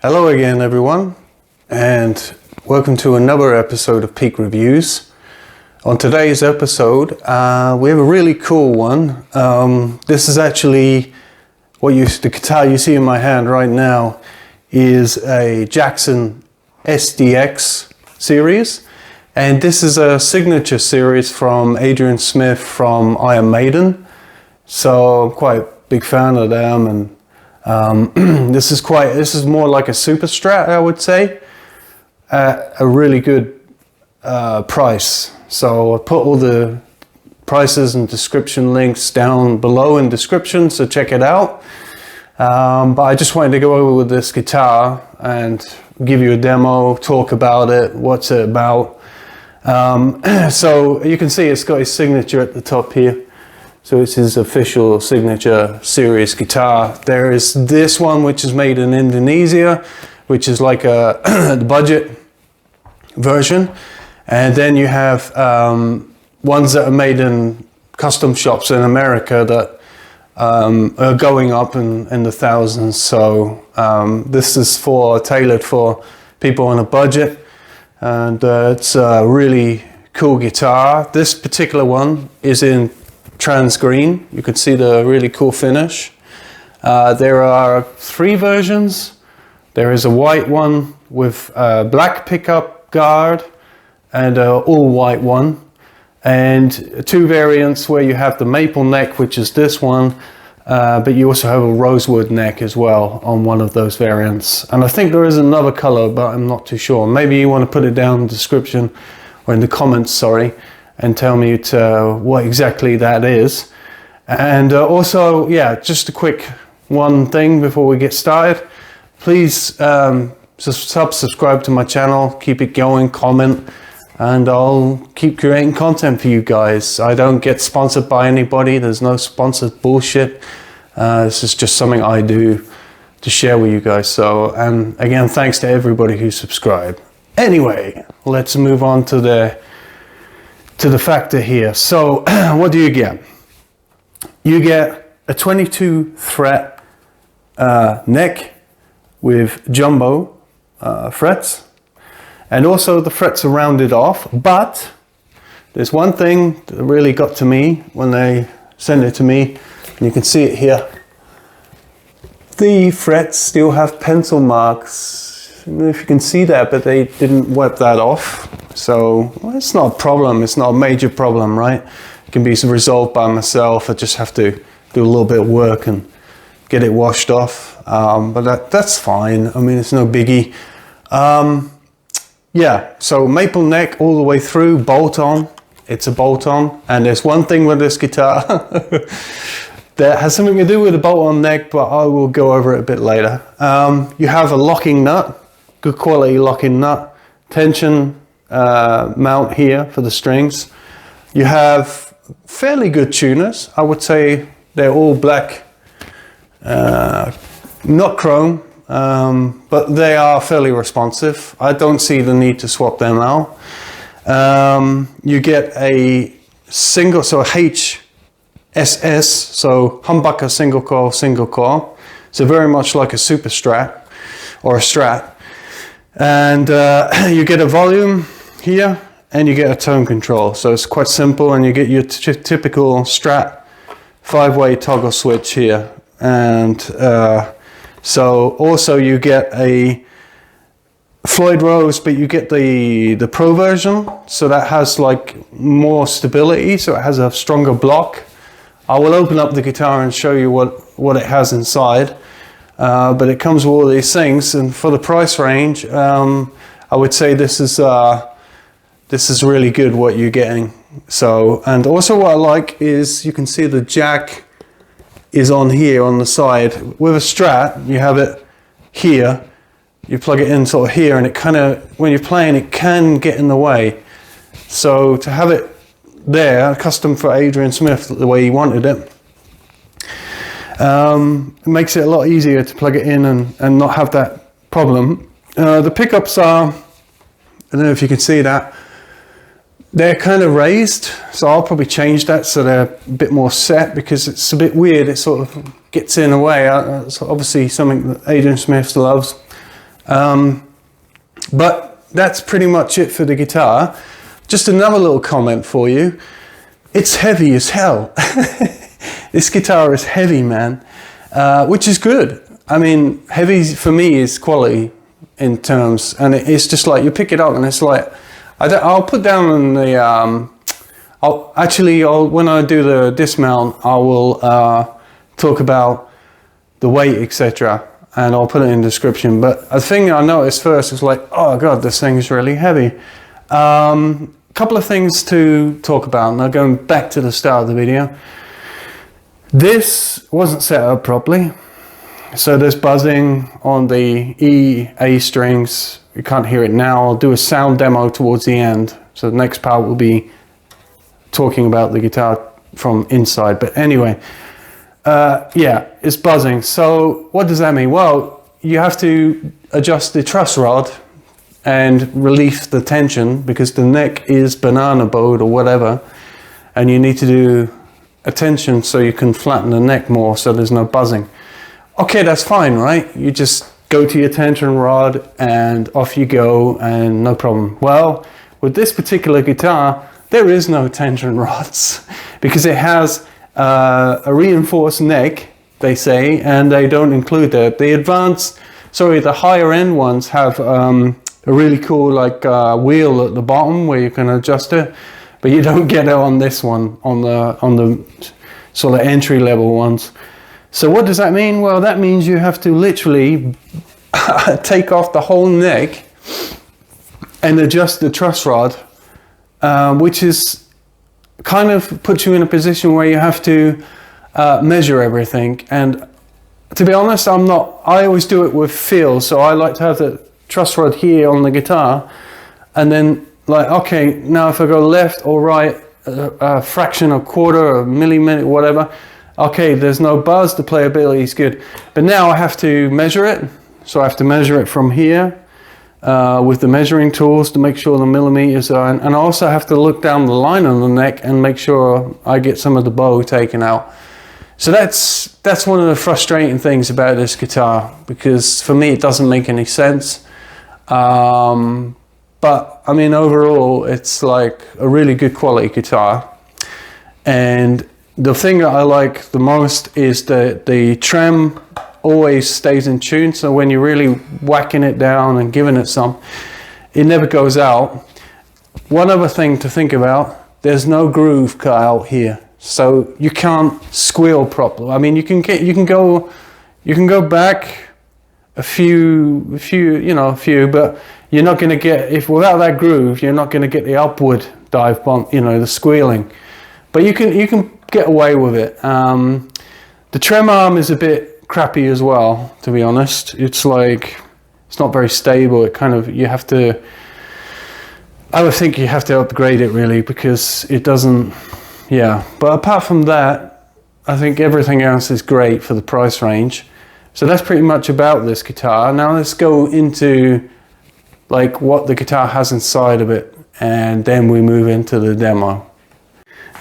Hello again everyone, and welcome to another episode of Peak Reviews. On today's episode we have a really cool one. This is actually the guitar you see in my hand right now is a Jackson SDX series, and this is a signature series from Adrian Smith from Iron Maiden, so I'm quite a big fan of them. And this is more like a super strat, I would say, at a really good price. So I'll put all the prices and description links down below in description, so check it out. But I just wanted to go over with this guitar and give you a demo, talk about it, what's it about. So you can see it's got his signature at the top here. So it's his official signature series guitar. There is this one which is made in Indonesia, which is like the budget version. And then you have ones that are made in custom shops in America that are going up in the thousands. So this is tailored for people on a budget. And it's a really cool guitar. This particular one is in trans green. You can see the really cool finish. There are 3 versions. There is a white one with a black pickup guard and an all white one, and 2 variants where you have the maple neck, which is this one, but you also have a rosewood neck as well on one of those variants. And I think there is another color, but I'm not too sure. Maybe you want to put it down in the description or in the comments, sorry, and tell me what exactly that is. And also, yeah, just a quick one thing before we get started. Please subscribe to my channel, keep it going, comment, and I'll keep creating content for you guys. I don't get sponsored by anybody. There's no sponsored bullshit. This is just something I do to share with you guys. So, and again, thanks to everybody who subscribed. Anyway, let's move on to the factor here. So what do you get? You get a 22 fret neck with jumbo frets, and also the frets are rounded off. But there's one thing that really got to me when they sent it to me, and you can see it here. The frets still have pencil marks. I don't know if you can see that, but they didn't wipe that off. So well, it's not a problem. It's not a major problem, right? It can be resolved by myself. I just have to do a little bit of work and get it washed off. But that's fine. I mean, it's no biggie. Yeah, so maple neck all the way through, bolt on. It's a bolt on. And there's one thing with this guitar that has something to do with the bolt on neck, but I will go over it a bit later. You have a locking nut, good quality locking nut, tension mount here for the strings. You have fairly good tuners. I would say they're all black, not chrome, but they are fairly responsive. I don't see the need to swap them out. You get a single, so a HSS, so humbucker single coil. So very much like a super strat or a strat. And you get a volume here, and you get a tone control. So it's quite simple, and you get your typical strat 5-way toggle switch here. And so also you get a Floyd Rose, but you get the Pro version, so that has like more stability, so it has a stronger block. I will open up the guitar and show you what it has inside. But it comes with all these things, and for the price range, I would say this is really good what you're getting. So, and also what I like is you can see the jack is on here on the side. With a strat, you have it here, you plug it in sort of here, and it kind of, when you're playing, it can get in the way. So to have it there, custom for Adrian Smith the way he wanted it, it makes it a lot easier to plug it in and not have that problem. The pickups are, I don't know if you can see that, they're kind of raised, so I'll probably change that so they're a bit more set, because it's a bit weird, it sort of gets in a way. It's obviously something that Adrian Smith loves. But that's pretty much it for the guitar. Just another little comment for you. It's heavy as hell. This guitar is heavy, man, which is good. I mean, heavy for me is quality in terms, and it's just like you pick it up and it's like, I'll put down on the, when I do the dismount, I will talk about the weight, etc. And I'll put it in the description. But a thing I noticed first was like, oh God, this thing is really heavy. Couple of things to talk about. Now going back to the start of the video. This wasn't set up properly. So there's buzzing on the E, A strings. You can't hear it now. I'll do a sound demo towards the end. So the next part will be talking about the guitar from inside. But anyway, yeah, it's buzzing. So what does that mean? Well, you have to adjust the truss rod and relieve the tension because the neck is banana bowed or whatever. And you need to do a tension so you can flatten the neck more so there's no buzzing. Okay, that's fine, right? You just go to your tension rod and off you go and no problem. Well, with this particular guitar, there is no tension rods because it has a reinforced neck, they say, and they don't include that. The the higher end ones have a really cool like wheel at the bottom where you can adjust it, but you don't get it on this one, on the sort of entry level ones. So what does that mean? Well, that means you have to literally take off the whole neck and adjust the truss rod, which is kind of puts you in a position where you have to measure everything. And to be honest, I always do it with feel. So I like to have the truss rod here on the guitar and then like, okay, now if I go left or right, a fraction, a quarter, a millimeter, whatever, okay, there's no buzz, the playability is good. But now I have to measure it. So I have to measure it from here with the measuring tools to make sure the millimeters are, and I also have to look down the line on the neck and make sure I get some of the bow taken out. So that's one of the frustrating things about this guitar, because for me it doesn't make any sense. But I mean, overall, it's like a really good quality guitar. And the thing that I like the most is that the trem always stays in tune. So when you're really whacking it down and giving it some, it never goes out. One other thing to think about, there's no groove cut out here. So you can't squeal properly. I mean, you can go back a few, but you're not going to get, if without that groove, you're not going to get the upward dive bump, the squealing. But you can get away with it. The trem arm is a bit crappy as well, to be honest. It's like, it's not very stable. It kind of, I would think you have to upgrade it really, because it doesn't, yeah. But apart from that, I think everything else is great for the price range. So that's pretty much about this guitar. Now let's go into like what the guitar has inside of it, and then we move into the demo.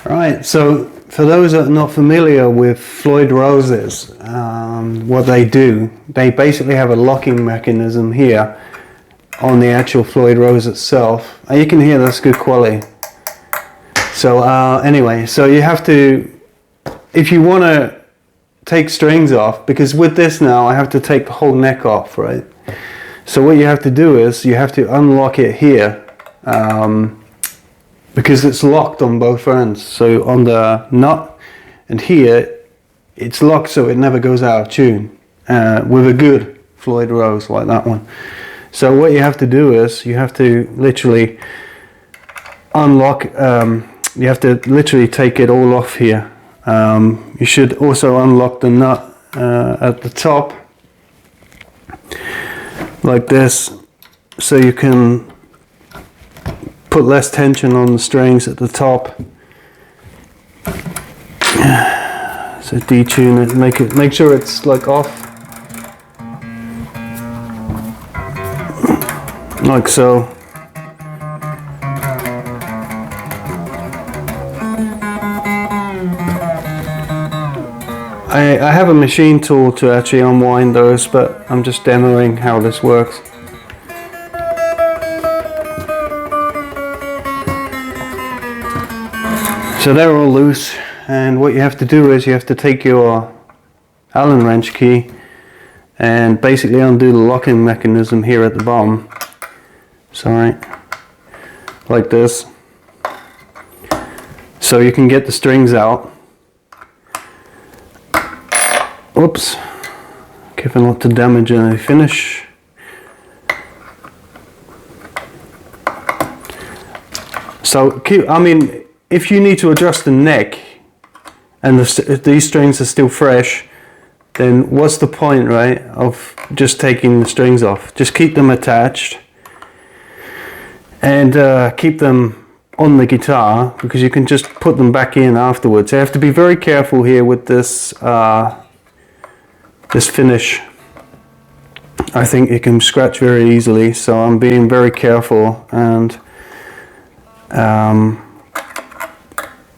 Right, so for those that are not familiar with Floyd Roses, what they do, they basically have a locking mechanism here on the actual Floyd Rose itself, and you can hear that's good quality. So anyway, so you have to, if you want to take strings off, because with this now I have to take the whole neck off, right? So what you have to do is you have to unlock it here, because it's locked on both ends. So on the nut and here, it's locked so it never goes out of tune, with a good Floyd Rose like that one. So what you have to do is you have to literally unlock, you have to literally take it all off here. You should also unlock the nut at the top like this, so you can put less tension on the strings at the top. So detune it, make sure it's like off, like so. I have a machine tool to actually unwind those, but I'm just demoing how this works. So they're all loose, and what you have to do is you have to take your Allen wrench key and basically undo the locking mechanism here at the bottom. Sorry, like this, so you can get the strings out. Oops, keeping not to damage any finish. So if you need to adjust the neck and these strings are still fresh, then what's the point, right, of just taking the strings off? Just keep them attached and keep them on the guitar, because you can just put them back in afterwards. You have to be very careful here with this this finish. I think it can scratch very easily, so I'm being very careful. And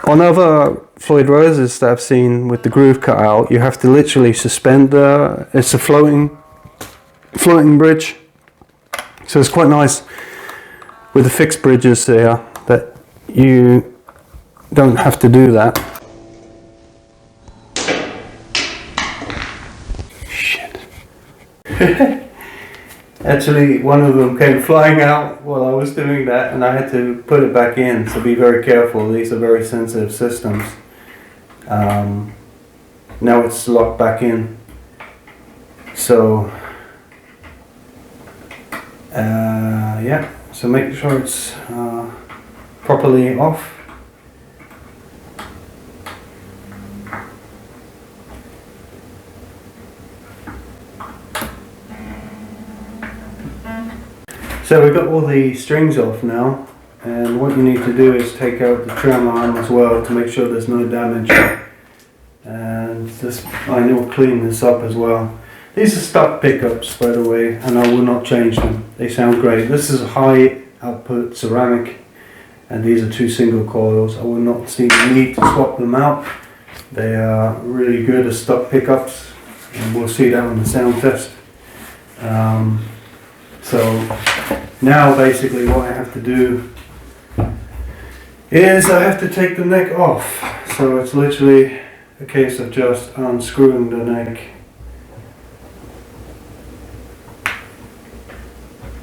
on other Floyd Roses that I've seen with the groove cut out, you have to literally suspend it's a floating bridge, so it's quite nice with the fixed bridges there that you don't have to do that. Shit. Actually, one of them came flying out while I was doing that, and I had to put it back in, so be very careful. These are very sensitive systems. Now it's locked back in. So, yeah, so make sure it's properly off. So we've got all the strings off now, and what you need to do is take out the trim arm as well to make sure there's no damage. And I will clean this up as well. These are stock pickups, by the way, and I will not change them. They sound great. This is a high output ceramic, and these are 2 single coils. I will not see the need to swap them out. They are really good as stock pickups, and we'll see that on the sound test. So now basically what I have to do is I have to take the neck off. So it's literally a case of just unscrewing the neck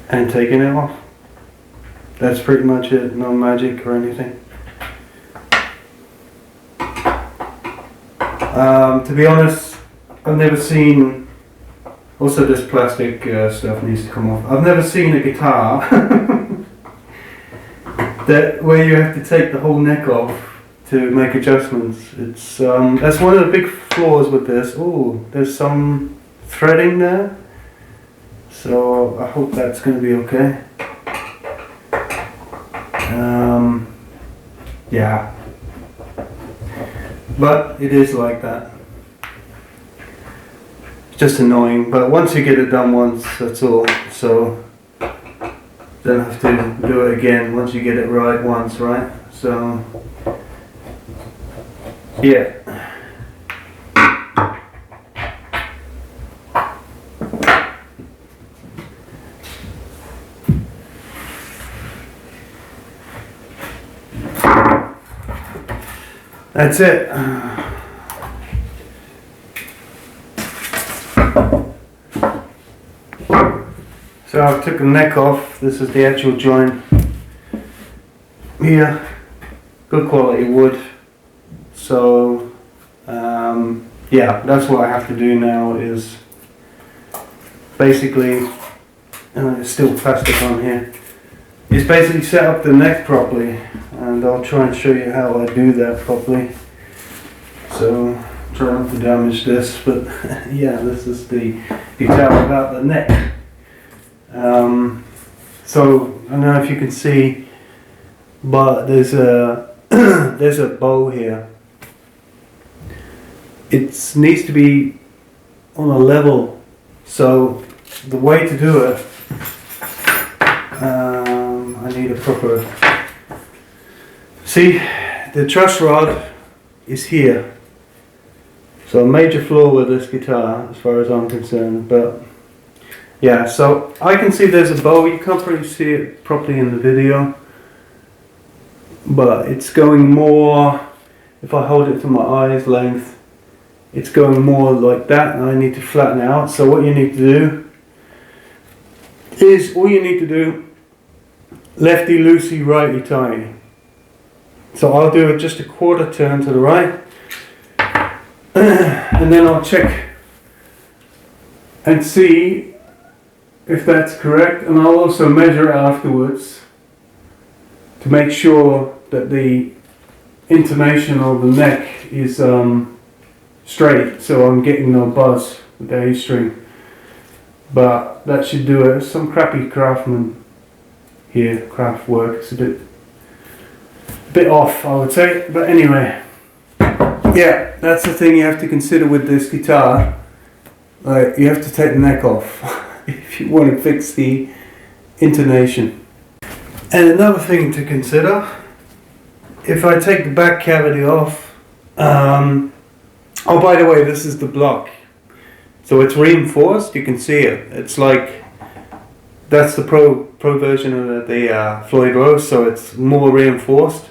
and taking it off. That's pretty much it, no magic or anything. To be honest, I've never seen. Also, this plastic stuff needs to come off. I've never seen a guitar where you have to take the whole neck off to make adjustments. It's that's one of the big flaws with this. Oh, there's some threading there, so I hope that's going to be okay. Yeah, but it is like that. Just annoying, but once you get it done once, that's all. So don't have to do it again once you get it right once, right? So yeah. That's it. So I took the neck off. This is the actual joint here. Good quality wood. So yeah, that's what I have to do now is basically, and there's still plastic on here, is basically set up the neck properly, and I'll try and show you how I do that properly. So try not to damage this, but yeah, this is the detail about the neck. So I don't know if you can see, but there's a there's a bow here. It needs to be on a level, so the way to do it, I need a proper, see, the truss rod is here, so a major flaw with this guitar as far as I'm concerned. But yeah, so I can see there's a bow. You can't probably see it properly in the video, but it's going more if I hold it to my eye's length, it's going more like that, and I need to flatten it out. So what you need to do is, lefty loosey, righty tighty. So I'll do it just a quarter turn to the right, and then I'll check and see if that's correct, and I'll also measure it afterwards to make sure that the intonation of the neck is straight, so I'm getting no buzz with the A string. But that should do it. Some crappy craft work. It's a bit off, I would say. But anyway, yeah, that's the thing you have to consider with this guitar. Like, you have to take the neck off if you want to fix the intonation. And another thing to consider, if I take the back cavity off, oh, by the way, this is the block. So it's reinforced, you can see it. It's like, that's the pro version of the Floyd Rose, so it's more reinforced.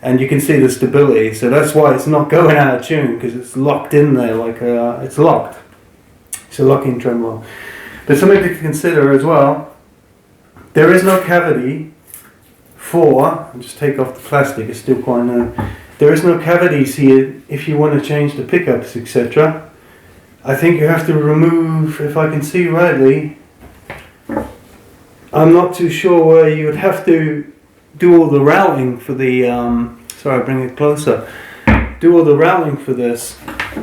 And you can see the stability, so that's why it's not going out of tune, because it's locked in there, like it's locked. It's a locking tremolo. But something to consider as well, there is no cavity for, I'll just take off the plastic, it's still quite new. There is no cavities here if you want to change the pickups, etc. I think you have to remove, if I can see rightly, I'm not too sure where you would have to do all the routing for the, sorry, bring it closer, do all the routing for this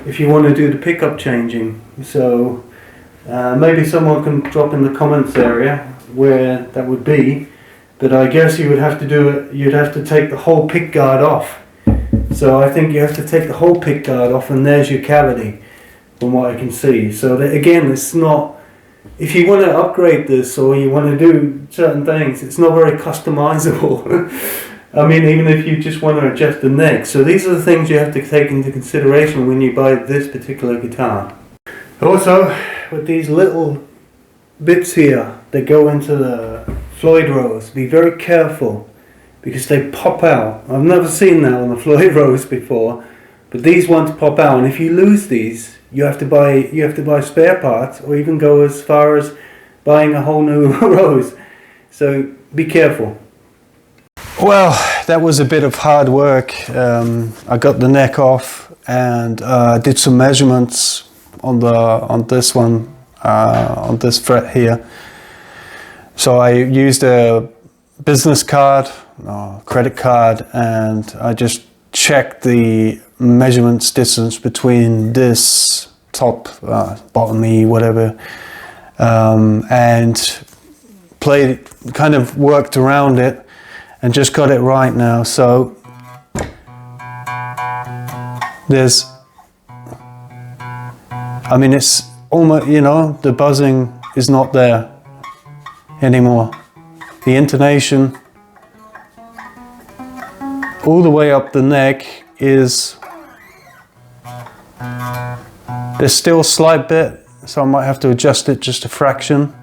if you want to do the pickup changing. So maybe someone can drop in the comments area where that would be, but I guess you would have to do it, you'd have to take the whole pick guard off. So I think you have to take the whole pick guard off, and there's your cavity from what I can see. So that, again, it's not, if you want to upgrade this or you want to do certain things, it's not very customizable. I mean, even if you just want to adjust the neck. So these are the things you have to take into consideration when you buy this particular guitar. Also, with these little bits here that go into the Floyd Rose, be very careful because they pop out. I've never seen that on the Floyd Rose before, but these ones pop out, and if you lose these, you have to buy spare parts, or even go as far as buying a whole new Rose. So be careful. Well, that was a bit of hard work. I got the neck off and did some measurements on this one, on this fret here. So I used a business card, credit card, and I just checked the measurements distance between this top, bottom E, whatever, and played, kind of worked around it and just got it right now. So there's, I mean, it's almost, you know, the buzzing is not there anymore. The intonation all the way up the neck is, there's still a slight bit, so I might have to adjust it just a fraction,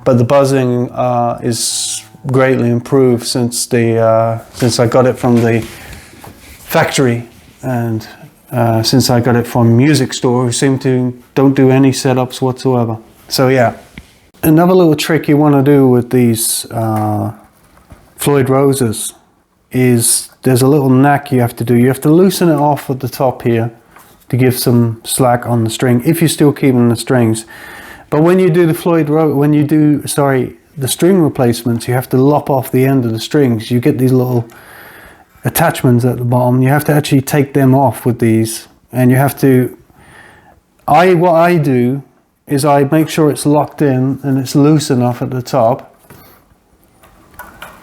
but the buzzing is greatly improved since I got it from the factory, and since I got it from Music Store, who don't do any setups whatsoever. So yeah, another little trick you want to do with these Floyd Roses is there's a little knack you have to do. You have to loosen it off at the top here to give some slack on the string, if you're still keeping the strings. But when you do the the string replacements, you have to lop off the end of the strings. You get these little attachments at the bottom. You have to actually take them off with these, and you have to, what I do is I make sure it's locked in and it's loose enough at the top.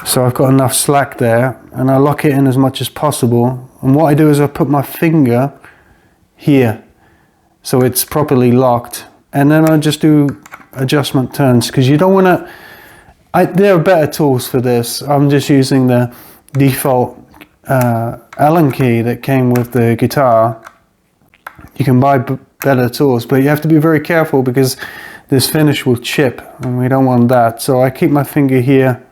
So I've got enough slack there, and I lock it in as much as possible. And what I do is I put my finger here so it's properly locked, and then I just do adjustment turns, because you don't want to, there are better tools for this. I'm just using the default Allen key that came with the guitar. You can buy better tools, but you have to be very careful because this finish will chip, and we don't want that. So I keep my finger here,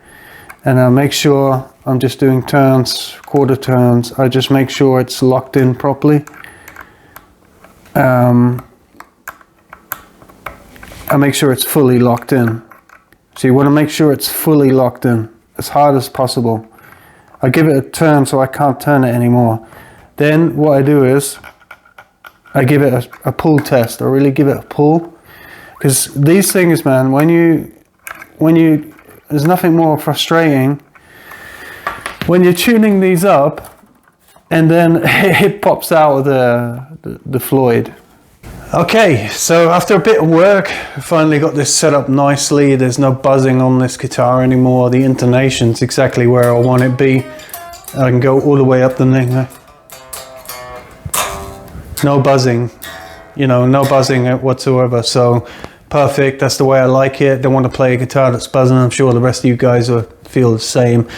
and I make sure I'm just doing turns, quarter turns. I just make sure it's locked in properly. I make sure it's fully locked in. So you want to make sure it's fully locked in as hard as possible. I give it a turn so I can't turn it anymore. Then what I do is I give it a pull test. I really give it a pull, because these things, man, when you there's nothing more frustrating when you're tuning these up and then it pops out of the Floyd. Okay, so after a bit of work, I finally got this set up nicely. There's no buzzing on this guitar anymore. The intonation's exactly where I want it to be. I can go all the way up the neck. No buzzing, you know, no buzzing whatsoever. So perfect, that's the way I like it. Don't want to play a guitar that's buzzing. I'm sure the rest of you guys will feel the same.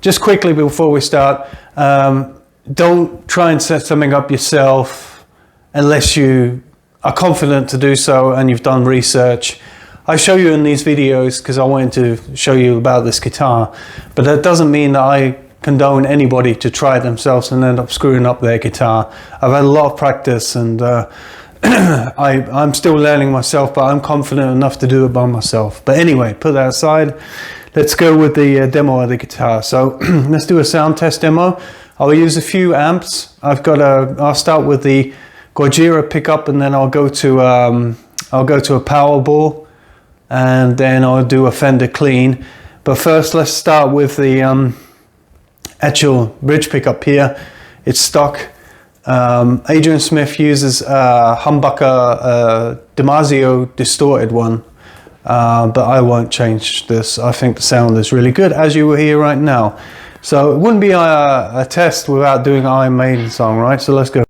Just quickly before we start, don't try and set something up yourself unless you are confident to do so and you've done research. I show you in these videos because I wanted to show you about this guitar, but that doesn't mean that I condone anybody to try it themselves and end up screwing up their guitar. I've had a lot of practice, and I'm still learning myself, but I'm confident enough to do it by myself. But anyway, put that aside. Let's go with the demo of the guitar. So let's do a sound test demo. I'll use a few amps. I'll start with the Gojira pickup, and then I'll go to a Powerball, and then I'll do a Fender clean. But first, let's start with the actual bridge pickup here. It's stock. Adrian Smith uses a humbucker Damasio distorted one, but I won't change this. I think the sound is really good, as you will hear right now. So it wouldn't be a test without doing an Iron Maiden song, right? So let's go.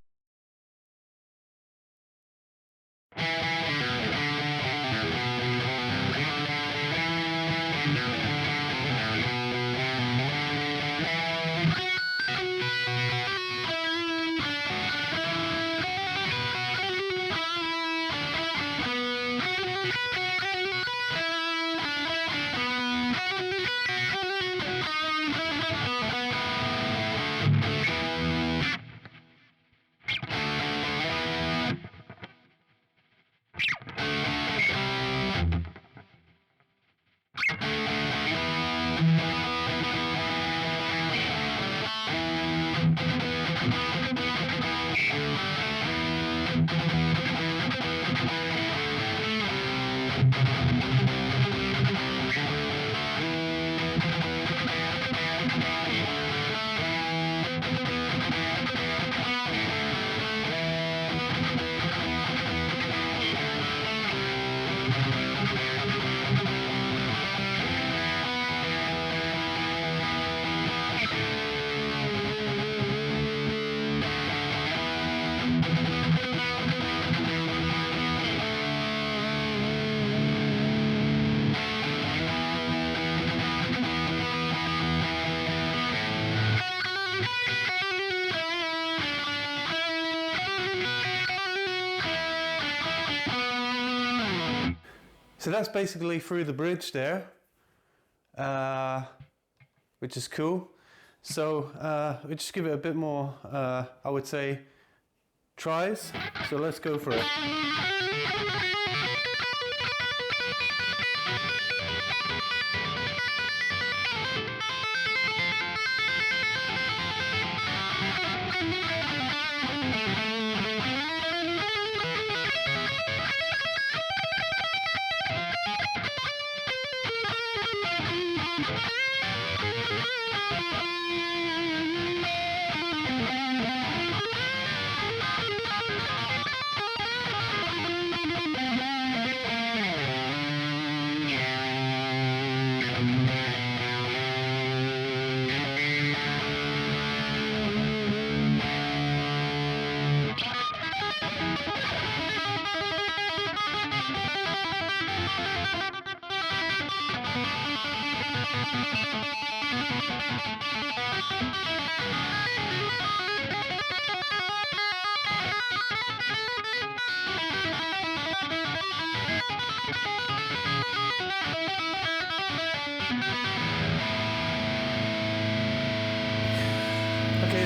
So that's basically through the bridge there, which is cool. So we just give it a bit more, I would say, tries. So let's go for it.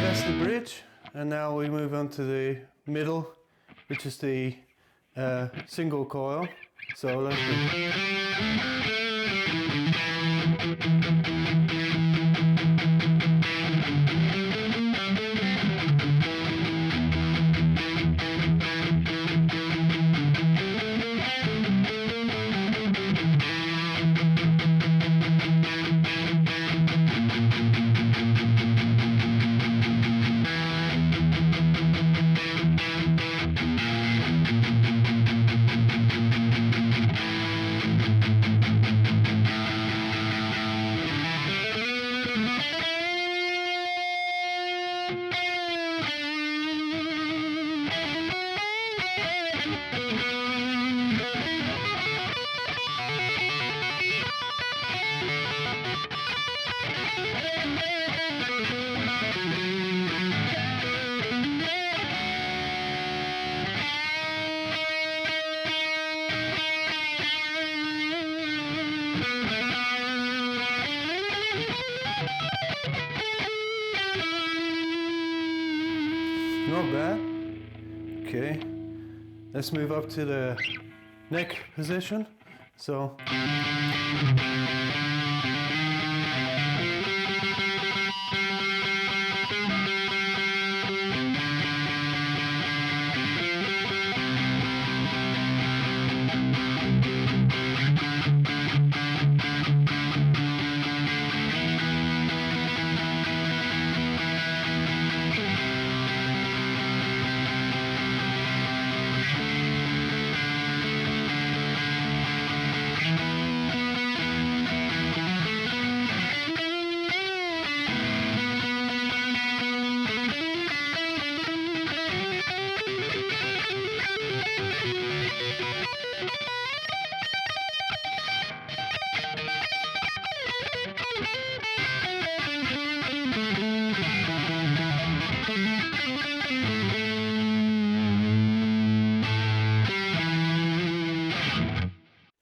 That's the bridge, and now we move on to the middle, which is the single coil. So let's not bad. Okay, let's move up to the neck position.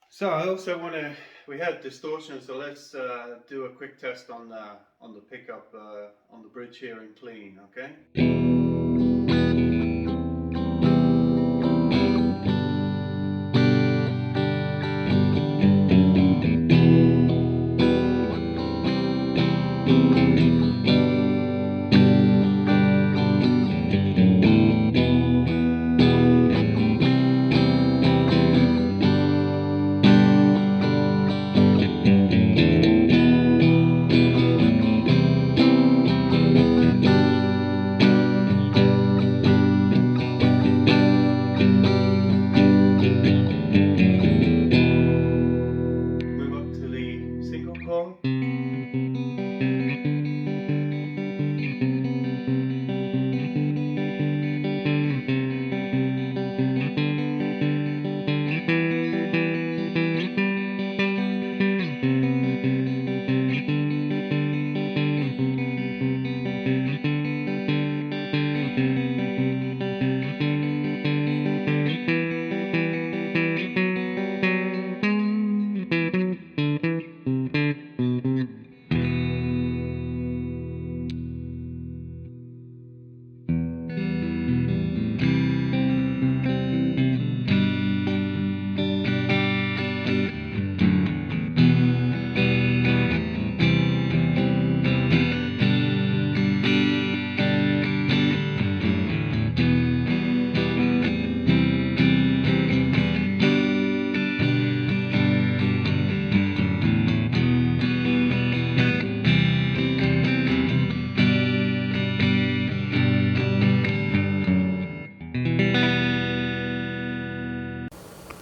So I also want to, we had distortion, so let's do a quick test on the pickup on the bridge here in clean, okay?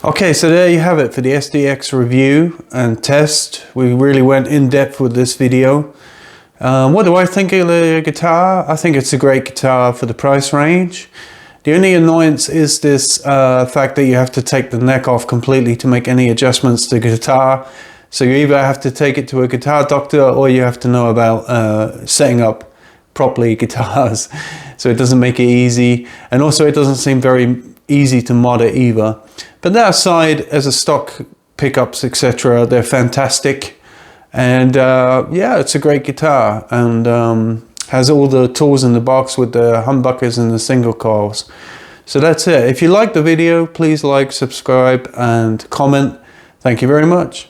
Okay, so there you have it for the SDX review and test. We really went in depth with this video. What do I think of the guitar? I think it's a great guitar for the price range. The only annoyance is this fact that you have to take the neck off completely to make any adjustments to the guitar. So you either have to take it to a guitar doctor or you have to know about setting up properly guitars. So it doesn't make it easy, and also it doesn't seem very easy to mod it either. But that aside, as a stock pickups, etc., they're fantastic. And yeah, it's a great guitar, and Has all the tools in the box with the humbuckers and the single coils. So that's it. If you like the video, please like, subscribe and comment. Thank you very much.